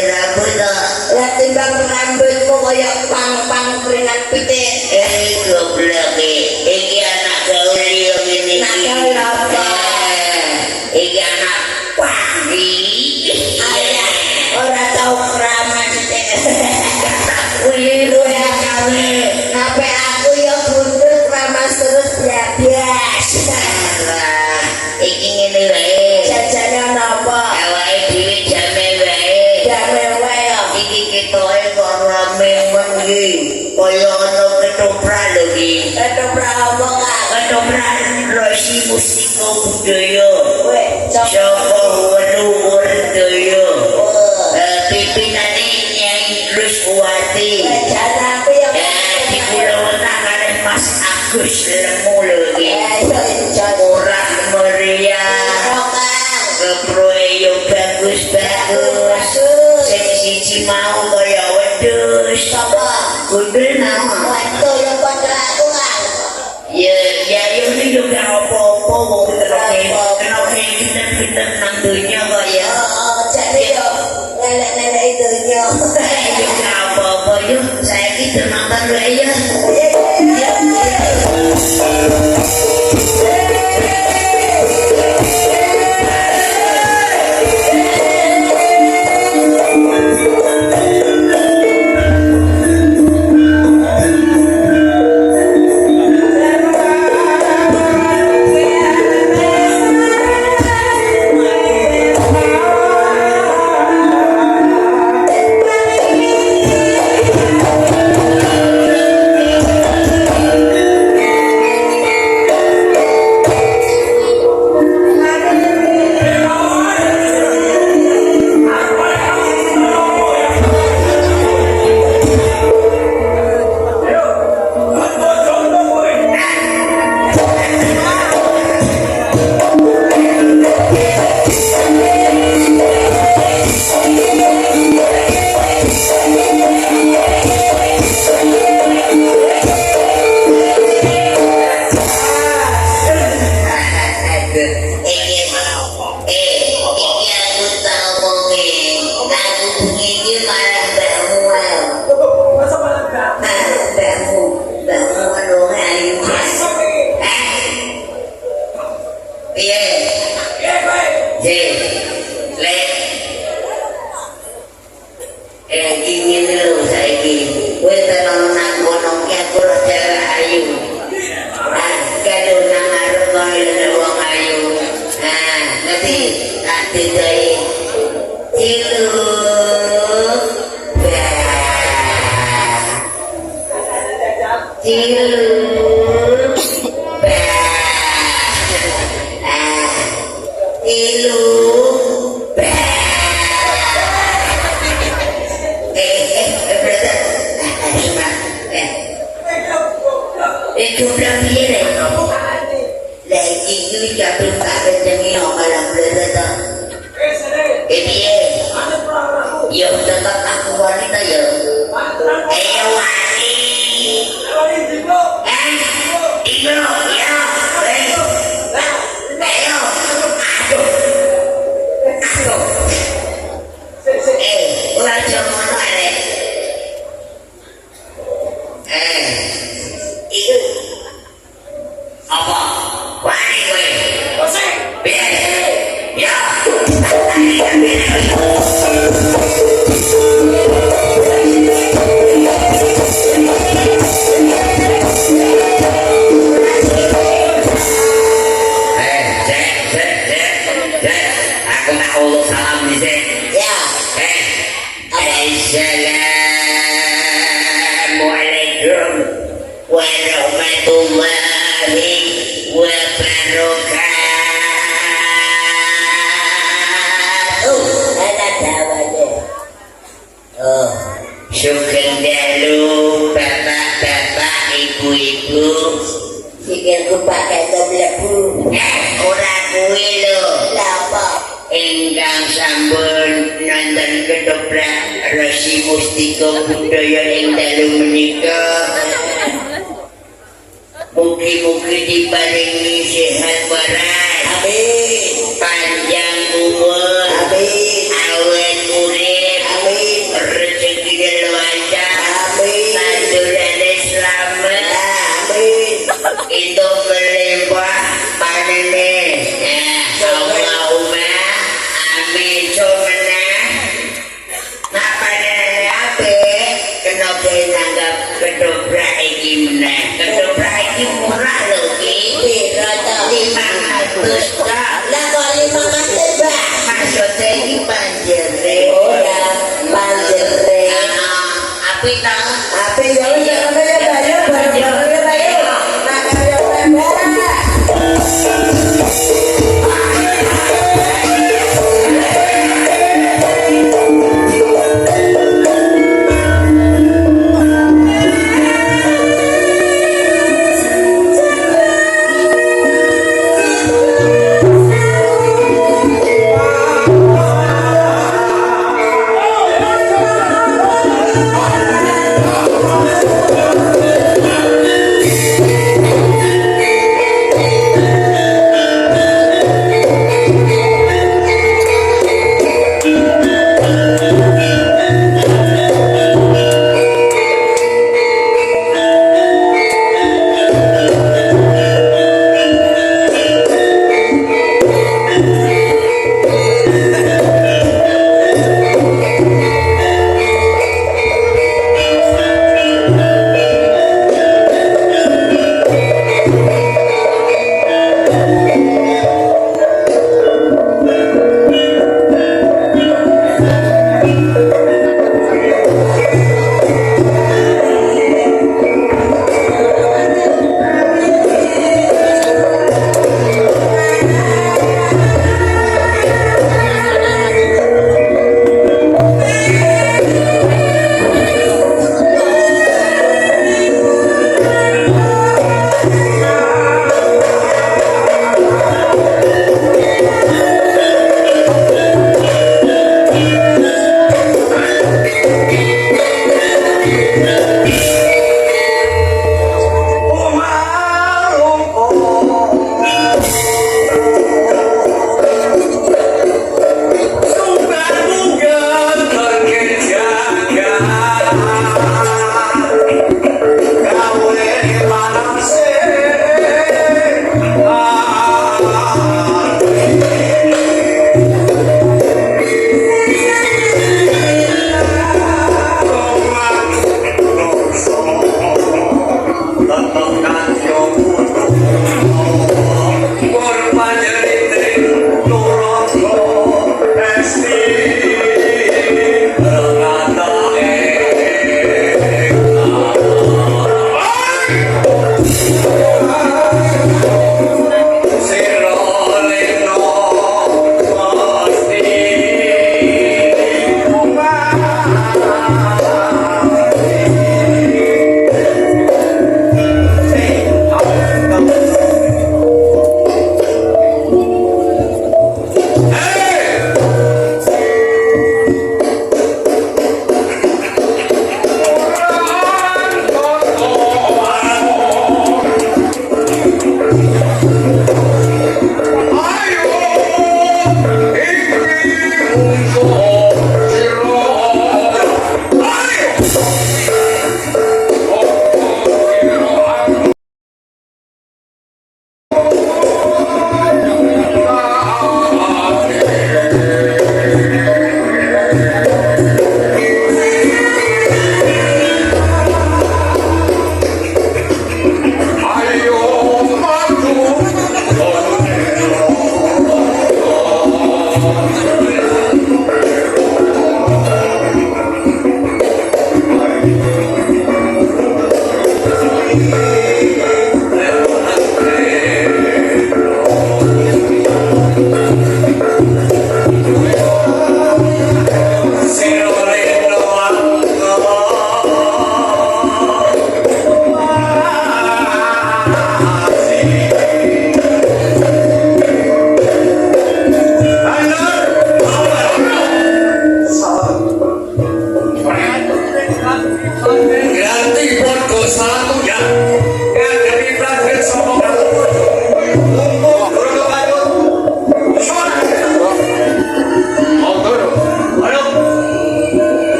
rambut lah timbang rambutmu kaya pang-pang keringat pitik goblok iki anak gaul yo ngene iki apa iki anak pagi ora tau keramat sithik kuwi lu ya kawe nape aku ya buntut keramas terus bias iki ngene wae jajane napa awake dhewe jame wae iki ketoke kok rame wengi kaya ana ketoprak lho iki ketoprak apa kak ketoprak Resi Mustika Budaya sapa Weluhur Daya pimpinane Nyai Ruswati jana aku ya dipulawena kali Mas Agus Lemu lho iki Murah meriah keproe yo bagus-bagus sing siji mau kaya wedhus sapa gundul nama waduh ya padha aku kan ya yo iki gak apa-apa wong kena pinter-pinter nang donya kok ya jadi yo lelek-lelek itu yo yo gak apa-apa yo saiki nonton wae ya Sugeng dalu bapak-bapak ibu-ibu pikirku pakai mlebu ora kuwi lho apa ingkang sampun nonton ketoprak Resi Mustika Budaya ing dalu menika mugi-mugi diparingi sehat waras amin panjang umur amin awet urip aja nanggap ketoprak iki meneh. Ketoprak iki murah lho ki. Piro to? 500 kok. Lah kok 500 Mbak? Maksudnya iki panjere. Ora panjere. Api ta? Ape ya wis ngono ya Bayu, bareng-bareng ya Bayu. Nak kaya Mbak.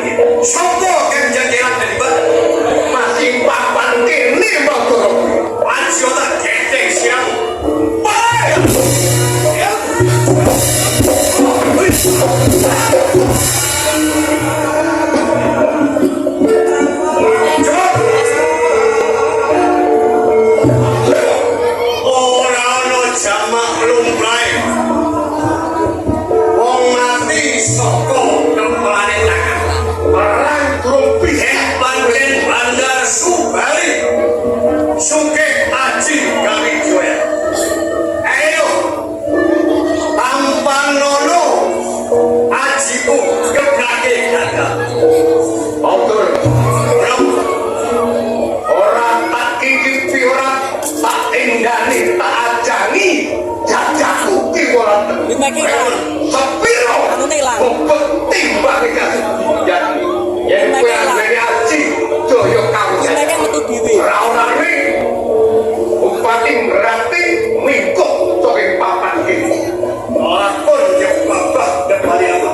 iki. Sopo kang jajaran terlibat? Masih papan kene Bathara. Pancio tak gedeng siang. Bae. Ya. Ora ana jamak lumrahe. Wong mati saka kempelane tangan. Perang durung pihak Panjen Bandar Subali. Sugih Aji Kawijoya. Ayo. Tampanono. Ajiku geblake ganda. Oke. Orang tak kikipi orang tak endani tak ajani jajaku ki ora sepiro penting banget ya yen kowe anggere aji joyo kawijan ora ana ri upati ngerati mingkuk saking papan iki ora pun yo babak debali apa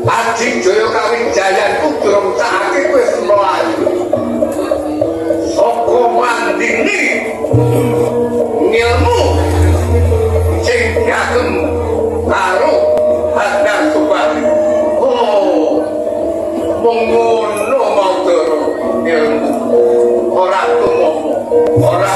Aji Jaya Kawijayanku durung sakake wis mlayu. Saka mandini ngilmu sing diagem karo Bandar Subali. Oh, mung ngono Bathara ilmu. Ora tumomo, ora